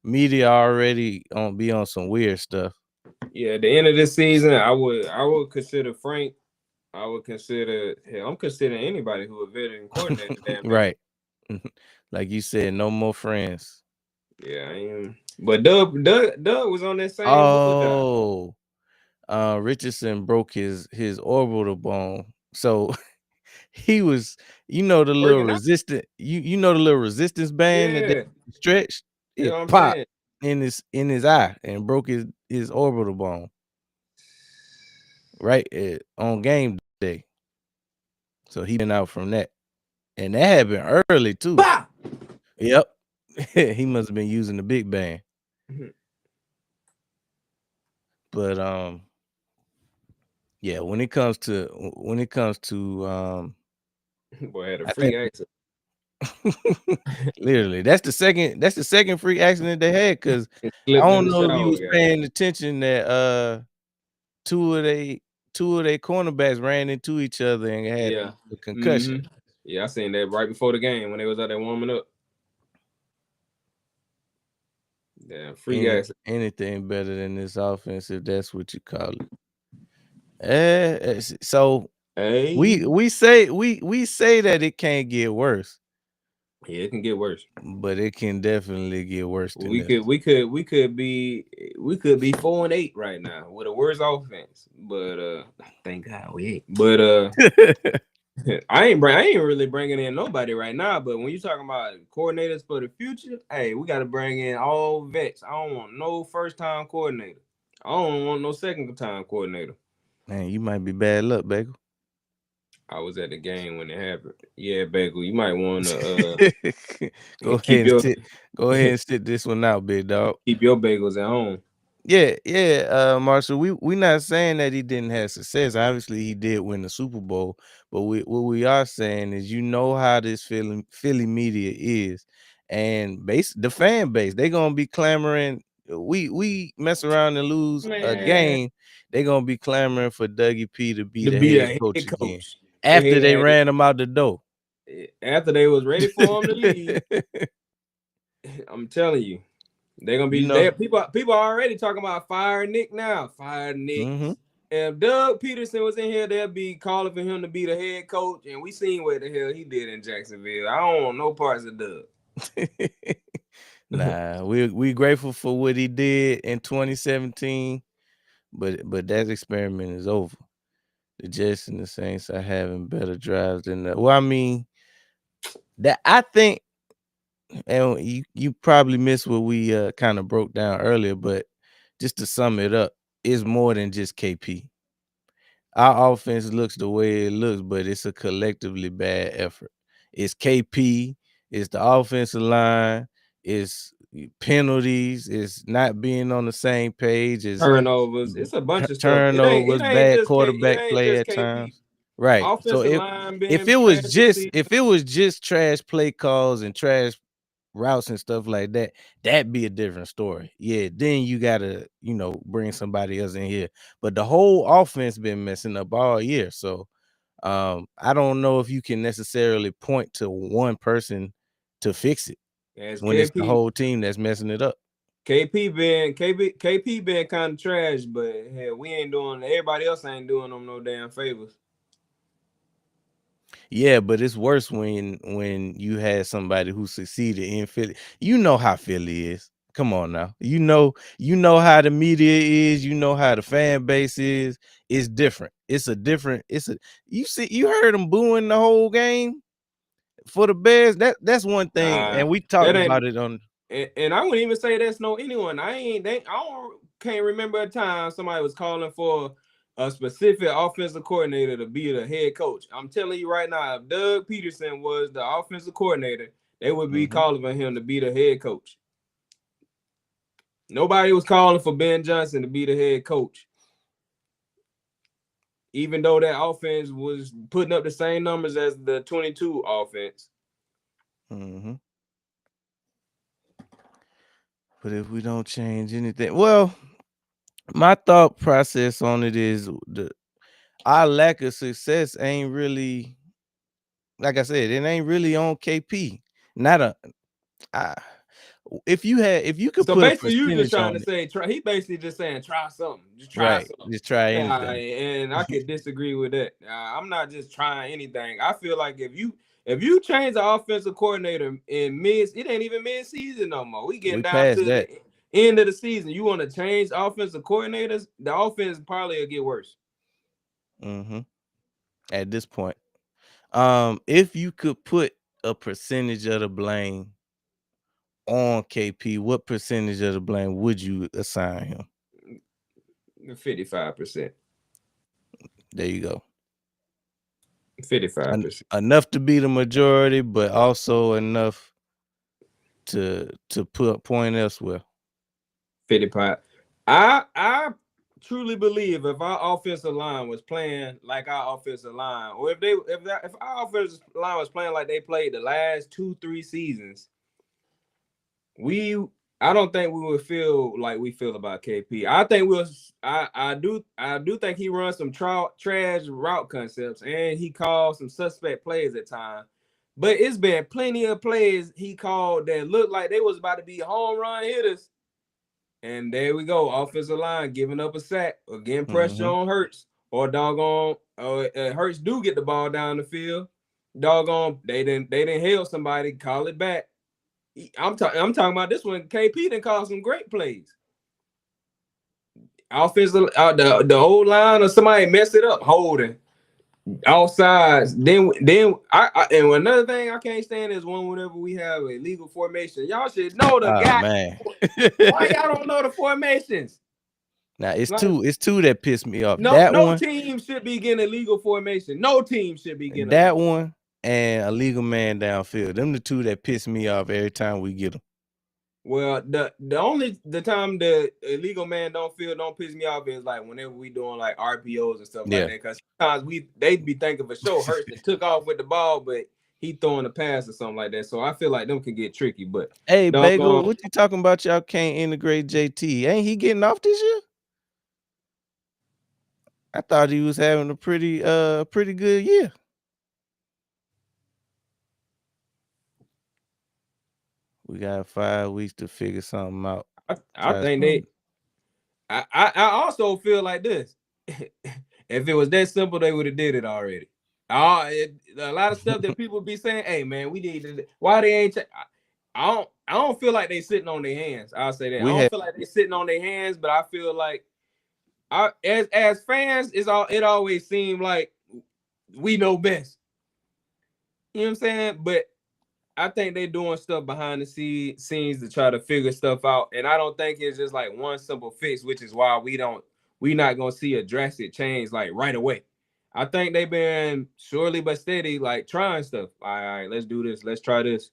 A: media already on some weird stuff.
C: Yeah, at the end of this season, I would consider Frank. I would consider hell, I'm considering anybody who a veteran coordinator. Damn near.
A: Right. Like you said, no more friends.
C: Yeah, I am. But Doug was on that same bullshit.
A: Oh, Richardson broke his orbital bone. So he was, the little
C: Working out.
A: resistant, you know the little resistance band that they
C: Yeah,
A: stretched,
C: you know
A: it
C: what I'm
A: popped
C: saying.
A: in his eye and broke his orbital bone right on game day. So he been out from that. And that happened early too.
C: Bah!
A: Yep. He must have been using the big band. But yeah, when it comes to
C: Boy had a
A: I
C: freak
A: think
C: accent.
A: literally that's the second freak accident they had, because
C: It
A: I
C: slipped in
A: don't
C: the
A: know if you
C: shower,
A: was
C: guys.
A: paying attention that two of they cornerbacks ran into each other and had
C: Yeah.
A: a concussion.
C: Yeah, I seen that right before the game when they was out there warming up. Damn, freak accent.
A: Anything better than this offense, if that's what you call it. So
C: Hey.
A: we say that it can't get worse,
C: Yeah, it can get worse.
A: but it can definitely get worse than
C: We
A: this.
C: could we could we could be 4-8 right now with a worse offense. But thank God we ain't. But I ain't really bringing in nobody right now. But when you talking about coordinators for the future, hey, we got to bring in all vets. I don't want no first time coordinator. I don't want no second time coordinator.
A: Man, you might be bad luck, Bagel.
C: I was at the game when it happened. Yeah, Bagel, you might want to
A: Go ahead
C: keep
A: and
C: your
A: sit. Go ahead and sit this one out, big dog.
C: keep your bagels at home.
A: Yeah, Marshall. We not saying that he didn't have success. Obviously, he did win the Super Bowl. But what we are saying is, how this Philly media is, and the fan base, they gonna be clamoring. We mess around and lose a
C: Man,
A: game, they gonna be clamoring for Dougie P to be
C: to
A: the
C: be
A: head
C: a
A: coach
C: head
A: again
C: coach.
A: after they ran him out the door.
C: After they was ready for him to leave, I'm telling you, they're gonna
A: You
C: be
A: know.
C: there. People are already talking about fire Nick now. Fire Nick.
A: Mm-hmm.
C: If Doug Peterson was in here, they'll be calling for him to be the head coach. And we seen what the hell he did in Jacksonville. I don't want no parts of Doug.
A: Nah, we grateful for what he did in 2017, but that experiment is over. The Jets and the Saints are having better drives than that. Well, I mean, that I think, and you probably missed what we kind of broke down earlier, but just to sum it up, it's more than just KP. Our offense looks the way it looks, but it's a collectively bad effort. It's KP, it's the offensive line, it's penalties, it's not being on the same page, it's
C: Turnovers. It's a bunch of stuff.
A: turnovers, bad
C: It
A: quarterback
C: ain't
A: play
C: just
A: at
C: KP.
A: times. Right. So
C: Offensive line
A: if
C: being
A: it was
C: trash this
A: just
C: season.
A: trash play calls and trash routes and stuff like that, that'd be a different story. Yeah, then you gotta, bring somebody else in here. But the whole offense been messing up all year. So I don't know if you can necessarily point to one person to fix it
C: As
A: when it's the
C: KP
A: whole team that's messing it up.
C: KP been kind of trash, but hell, we ain't doing. Everybody else ain't doing them no damn favors.
A: Yeah, but it's worse when you had somebody who succeeded in Philly. You know how Philly is. Come on now. You know how the media is, you know how the fan base is. It's different. You heard them booing the whole game for the Bears. That's one thing, and we talked
C: That ain't,
A: about it on.
C: and I wouldn't even say that's no anyone. Can't remember a time somebody was calling for a specific offensive coordinator to be the head coach. I'm telling you right now, if Doug Peterson was the offensive coordinator, they would be calling for him to be the head coach. Nobody was calling for Ben Johnson to be the head coach. Even though that offense was putting up the same numbers as the 22 offense.
A: But if we don't change anything, well, my thought process on it is our lack of success ain't really, like I said, it ain't really on KP. If you could
C: So
A: put a
C: basically, you just
A: percentage
C: trying
A: on
C: to
A: it,
C: say he basically just saying try something, just try
A: right?
C: something.
A: Just try
C: Yeah,
A: anything.
C: and I could disagree with that. I'm not just trying anything. I feel like if you change the offensive coordinator in it ain't even mid season no more. We getting
A: We
C: down
A: passed
C: to
A: that.
C: the end of the season. You want to change offensive coordinators? The offense probably will get worse.
A: At this point, if you could put a percentage of the blame on KP, what percentage of the blame would you assign him?
C: 55%.
A: There you go.
C: 55%.
A: Enough to be the majority, but also enough to put point elsewhere.
C: 55. I truly believe if our offensive line was playing like our offensive line, or if our offensive line was playing like they played the last 2-3 seasons, I don't think we would feel like we feel about KP. I think I do think he runs some trash route concepts and he calls some suspect plays at times. But it's been plenty of plays he called that looked like they was about to be home run hitters. And there we go, offensive line giving up a sack or getting pressure on Hurts, or doggone Hurts do get the ball down the field. Doggone, they didn't hail somebody, call it back. I'm talking about this one. KP didn't call some great plays. Offensive, the old line or somebody mess it up, holding all sides. Then and another thing I can't stand is whenever we have a legal formation. Y'all should know the guy.
A: Man.
C: Why y'all don't know the formations?
A: Now it's two that piss me off.
C: No team should be getting a legal formation. No team should be getting
A: that one and a legal man downfield. Them the two that piss me off every time we get them.
C: Well, the time the illegal man don't piss me off is like whenever we doing like RPOs and stuff like that. Because sometimes they'd be thinking for sure Hurts that took off with the ball, but he throwing a pass or something like that. So I feel like them can get tricky. But
A: hey, Bagel, what you talking about? Y'all can't integrate JT. Ain't he getting off this year? I thought he was having a pretty good year. We got 5 weeks to figure something out.
C: I think I also feel like this. If it was that simple, they would have did it already. A lot of stuff that people be saying, "Hey man, we need to." Why they ain't? I don't feel like they sitting on their hands. I'll say that. I don't feel like they sitting on their hands, but I feel like as fans, it always seemed like we know best. You know what I'm saying? But I think they're doing stuff behind the scenes to try to figure stuff out. And I don't think it's just like one simple fix, which is why we not gonna see a drastic change like right away. I think they've been surely but steady, like trying stuff. All right, let's do this, let's try this,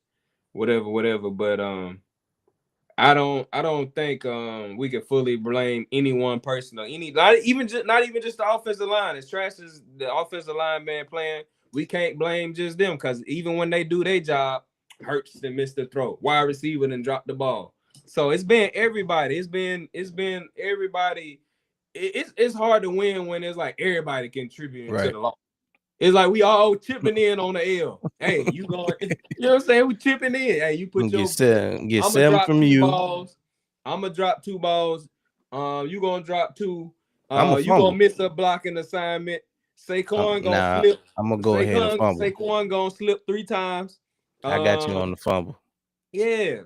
C: whatever. But I don't think we can fully blame any one person or not even just the offensive line. As trash as the offensive line been playing, we can't blame just them, because even when they do their job, Hurts and miss the throw, wide receiver and drop the ball. So it's been everybody. It's been everybody. It's hard to win when it's like everybody contributing to the loss. It's like we all chipping in on the L. Hey, you going? You know what I'm saying? We chipping in. Hey, you put your
A: get
C: I'm
A: 7 from you.
C: I'm gonna drop 2 balls. You gonna drop 2.
A: I'm
C: you gonna miss a blocking assignment. Saquon gonna
A: Nah,
C: flip.
A: I'm gonna go ahead and fumble.
C: Saquon gonna slip 3 times.
A: I got you on the fumble.
C: Yeah,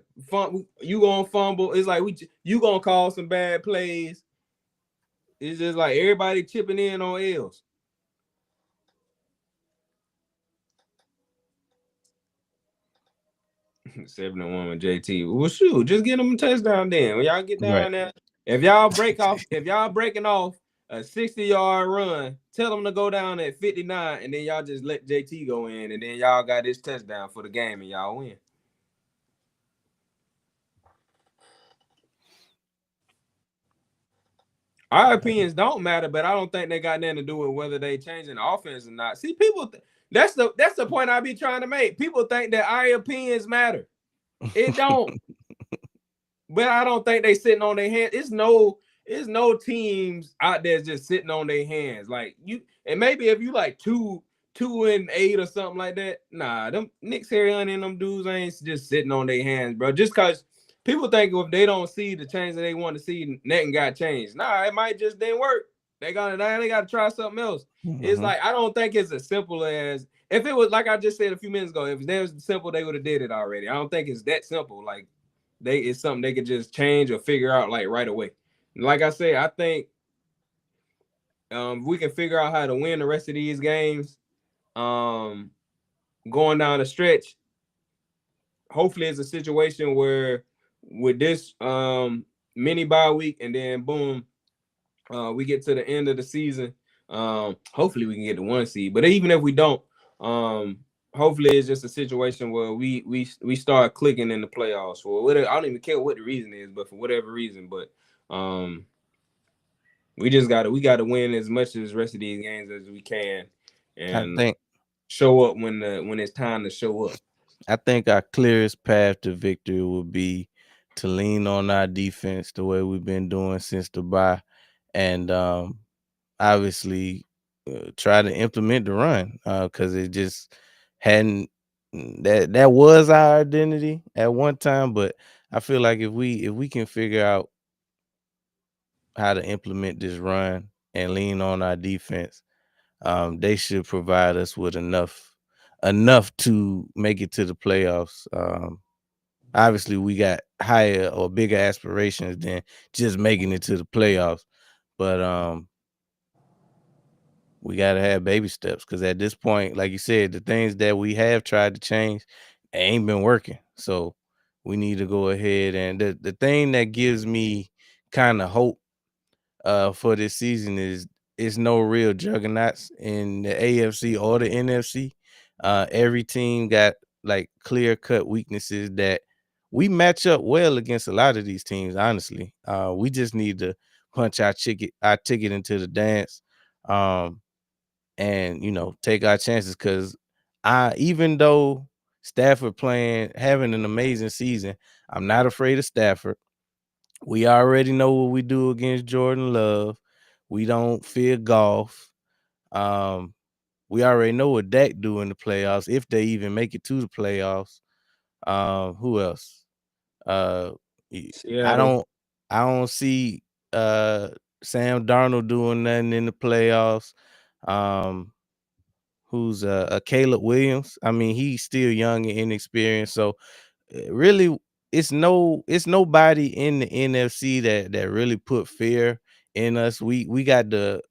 C: you gonna fumble. It's like you gonna call some bad plays. It's just like everybody chipping in on L's. 7-1 with JT. Well, shoot, just get them a touchdown then. When y'all get down there, if y'all breaking off a 60-yard run, tell them to go down at 59, and then y'all just let JT go in, and then y'all got this touchdown for the game, and y'all win. Our opinions don't matter, but I don't think they got nothing to do with whether they changing the offense or not. See, people, that's the point I be trying to make. People think that our opinions matter. It don't. But I don't think they sitting on their hands. It's no teams out there just sitting on their hands. Like you, and maybe if you like 2-8 or something like that. Nah, them Nick Sirianni and them dudes ain't just sitting on their hands, bro. Just cause people think if they don't see the change that they want to see, nothing got changed. Nah, it might just didn't work. They gotta try something else. It's like I don't think it's as simple as if it was like I just said a few minutes ago. If it was simple, they would have did it already. I don't think it's that simple. Like it's something they could just change or figure out like right away. Like I say, I think we can figure out how to win the rest of these games. Going down the stretch, hopefully it's a situation where with this mini bye week and then boom, we get to the end of the season. Hopefully we can get the 1 seed. But even if we don't, hopefully it's just a situation where we start clicking in the playoffs for whatever. I don't even care what the reason is, but for whatever reason. But we gotta win as much of the rest of these games as we can, and
A: I think
C: show up when it's time to show up.
A: I think our clearest path to victory would be to lean on our defense the way we've been doing since the bye, and obviously try to implement the run because it just hadn't. That was our identity at one time, but I feel like if we can figure out how to implement this run and lean on our defense, they should provide us with enough to make it to the playoffs. Obviously, we got higher or bigger aspirations than just making it to the playoffs, but we got to have baby steps because at this point, like you said, the things that we have tried to change ain't been working. So we need to go ahead and the thing that gives me kind of hope for this season is no real juggernauts in the AFC or the NFC. Every team got like clear cut weaknesses that we match up well against a lot of these teams. Honestly, we just need to punch our ticket into the dance, and take our chances. Because even though Stafford having an amazing season, I'm not afraid of Stafford. We already know what we do against Jordan Love. We don't fear golf. We already know what Dak do in the playoffs, if they even make it to the playoffs. Who else? I
C: Seattle.
A: don't see Sam Darnold doing nothing in the playoffs. Who's Caleb Williams? I mean, he's still young and inexperienced, so really it's nobody in the NFC that really put fear in us. We got the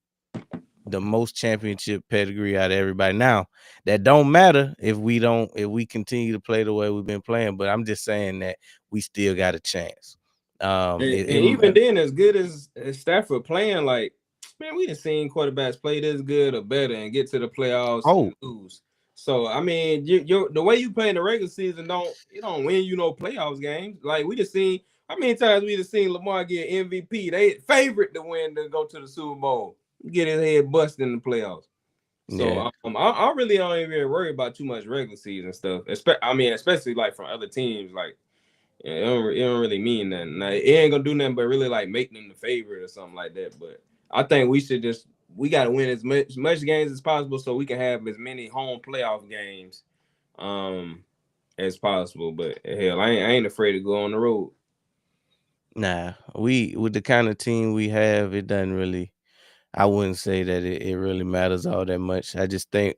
A: most championship pedigree out of everybody. Now, that don't matter if we continue to play the way we've been playing, but I'm just saying that we still got a chance.
C: And even then, as good as Stafford playing, like, man, we done seen quarterbacks play this good or better and get to the playoffs and lose. So I mean, the way you play in the regular season don't win no playoffs games. Like we just seen how many times we just seen Lamar get MVP. They favorite to win to go to the Super Bowl, get his head busted in the playoffs. So I really don't even worry about too much regular season stuff. Especially like from other teams, like. Yeah, it don't really mean nothing. Now, it ain't gonna do nothing but really like make them the favorite or something like that. But I think we gotta win as much games as possible so we can have as many home playoff games as possible. But hell, I ain't afraid to go on the road.
A: Nah, with the kind of team we have, it doesn't really I wouldn't say that it really matters all that much. I just think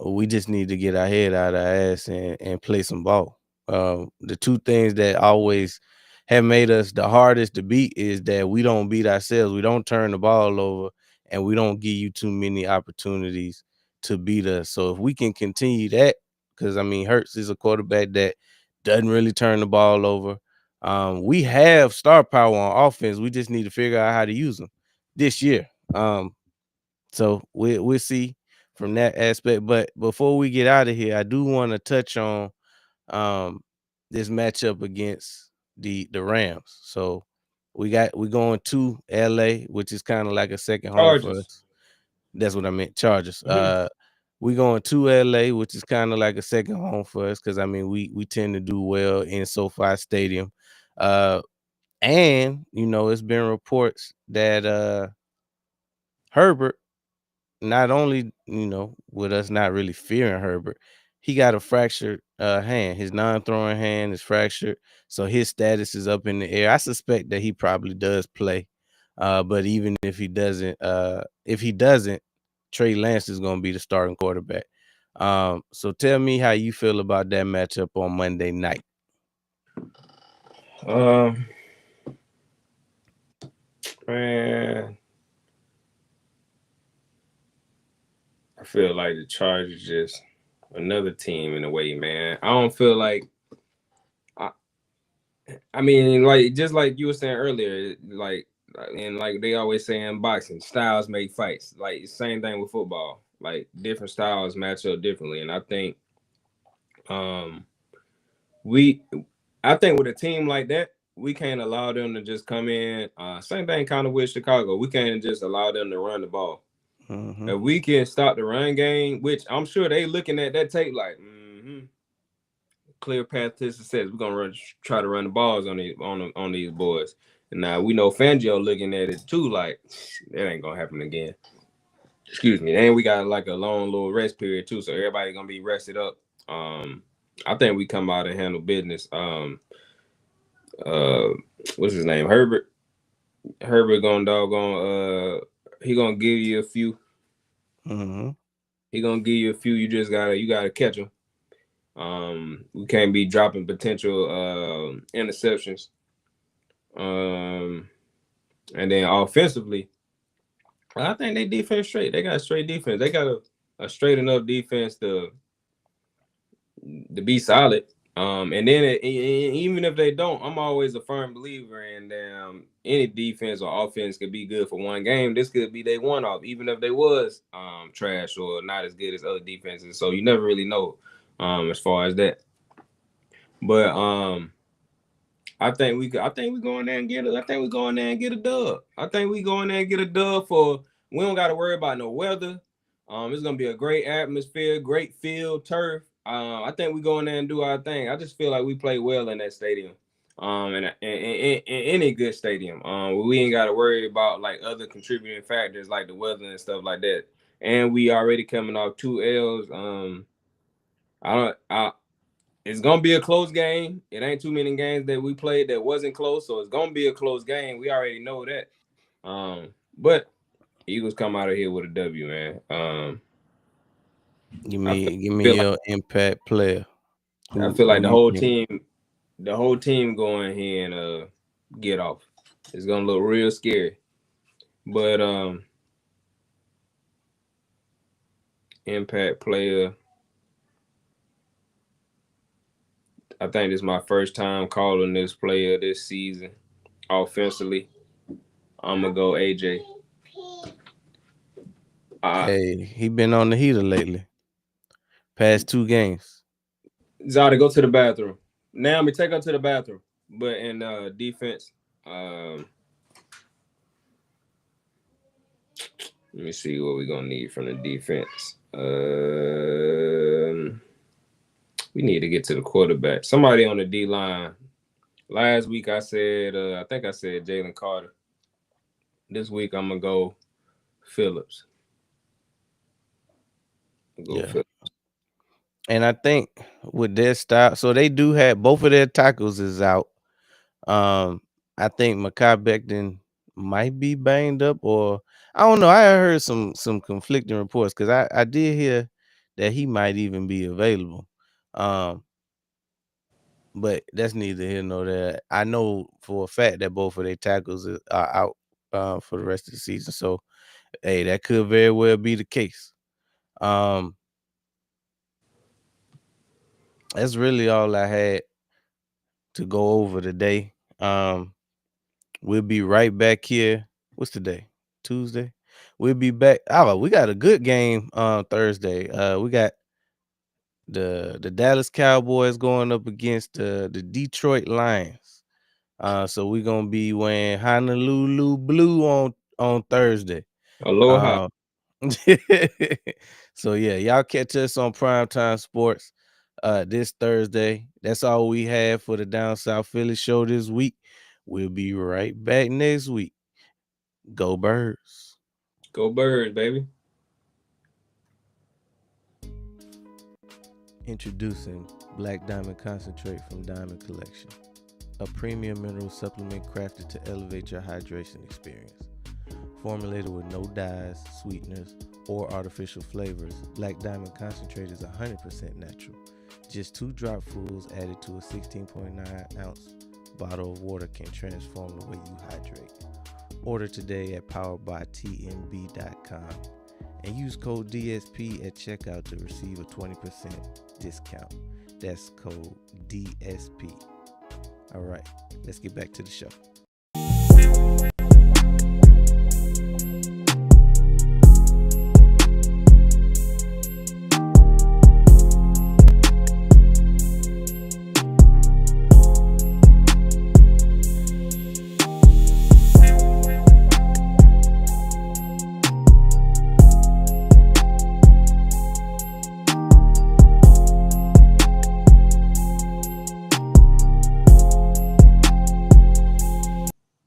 A: we just need to get our head out of our ass and play some ball. The two things that always have made us the hardest to beat is that we don't beat ourselves. We don't turn the ball over, and we don't give you too many opportunities to beat us. So if we can continue that, because I mean, Hurts is a quarterback that doesn't really turn the ball over. We have star power on offense. We just need to figure out how to use them this year. So we'll see from that aspect. But before we get out of here, I do want to touch on um this matchup against the Rams. So we're going to LA, which is kind of like a second home for
C: Chargers.
A: us. That's what I meant, Chargers.
C: Mhm.
A: We're going to LA, which is kind of like a second home for us because I mean we tend to do well in SoFi Stadium. Uh and it's been reports that Herbert, not only, with us not really fearing Herbert, he got a fractured hand. His non-throwing hand is fractured, so his status is up in the air. I suspect that he probably does play. But even if he doesn't, Trey Lance is going to be the starting quarterback. So tell me how you feel about that matchup on Monday night.
C: Um, Man, I feel like the Chargers just another team in a way, man. I don't feel like I, I mean, like just like you were saying earlier, and like they always say in boxing, styles make fights. Like same thing with football. Like different styles match up differently, and um we I think with a team like that, we can't allow them to just come in. Same thing kind of with Chicago. We can't just allow them to run the ball.
A: Mm-hmm.
C: If we can stop the run game, which I'm sure they looking at that tape like, clear path to success. We're gonna try to run the balls on these boys. And now we know Fangio looking at it too, like that ain't gonna happen again. Excuse me. And we got like a long little rest period too, so everybody gonna be rested up. I think we come out and handle business. Uh, what's his name? Herbert. Herbert gonna he gonna give you a few.
A: Mm-hmm.
C: He gonna give you a few. You gotta catch him. We can't be dropping potential interceptions. Um, and then offensively, I think they defense straight. They got straight defense. They got a straight enough defense to be solid. And then even if they don't, I'm always a firm believer in any defense or offense could be good for one game. This could be they one off, even if they was trash or not as good as other defenses. So you never really know as far as that. But I think we go in there and get it. I think we go in there and get a dub. I think we go in there and get a dub for we don't gotta worry about no weather. It's gonna be a great atmosphere, great field, turf. I think we go in there and do our thing. I just feel like we play well in that stadium. In any good stadium. We ain't gotta worry about like other contributing factors like the weather and stuff like that. And we already coming off 2 L's. I don't I It's gonna be a close game. It ain't too many games that we played that wasn't close, so it's gonna be a close game. We already know that. But Eagles come out of here with a W, man.
A: Give
C: I
A: me give
C: feel
A: me
C: like
A: your impact player.
C: I
A: Who
C: feel
A: who
C: like
A: you think?
C: the whole team going here and get off. It's gonna look real scary. But impact player. I think this is my first time calling this player this season offensively. I'm gonna go AJ.
A: Hey, he been on the heater lately. Past 2 games.
C: Zada, go to the bathroom. Naomi, take her to the bathroom. But in defense, let me see what we're gonna need from the defense. We need to get to the quarterback. Somebody on the D line. Last week I said, I think I said Jalen Carter. This week I'm gonna go Phillips.
A: Yeah. And I think with their style, so they do have both of their tackles is out. I think Mekhi Becton might be banged up, or I don't know. I heard some conflicting reports because I did hear that he might even be available. But that's neither here nor there. I know for a fact that both of their tackles are out for the rest of the season. So hey, that could very well be the case. That's really all I had to go over today. We'll be right back here. What's today? Tuesday. We'll be back. Oh, we got a good game on Thursday. We got the Dallas Cowboys going up against the Detroit Lions. So we're gonna be wearing Honolulu blue on Thursday.
C: Aloha.
A: So yeah, y'all catch us on Primetime Sports this Thursday. That's all we have for the Down South Philly show this week. We'll be right back next week. Go Birds.
C: Go Birds, baby.
A: Introducing Black Diamond Concentrate from Diamond Collection, a premium mineral supplement crafted to elevate your hydration experience. Formulated with no dyes, sweeteners, or artificial flavors, Black Diamond Concentrate is 100% natural. Just 2 dropfuls added to a 16.9 ounce bottle of water can transform the way you hydrate. Order today at poweredbytnb.com and use code DSP at checkout to receive a 20% discount. That's code DSP. All right, let's get back to the show.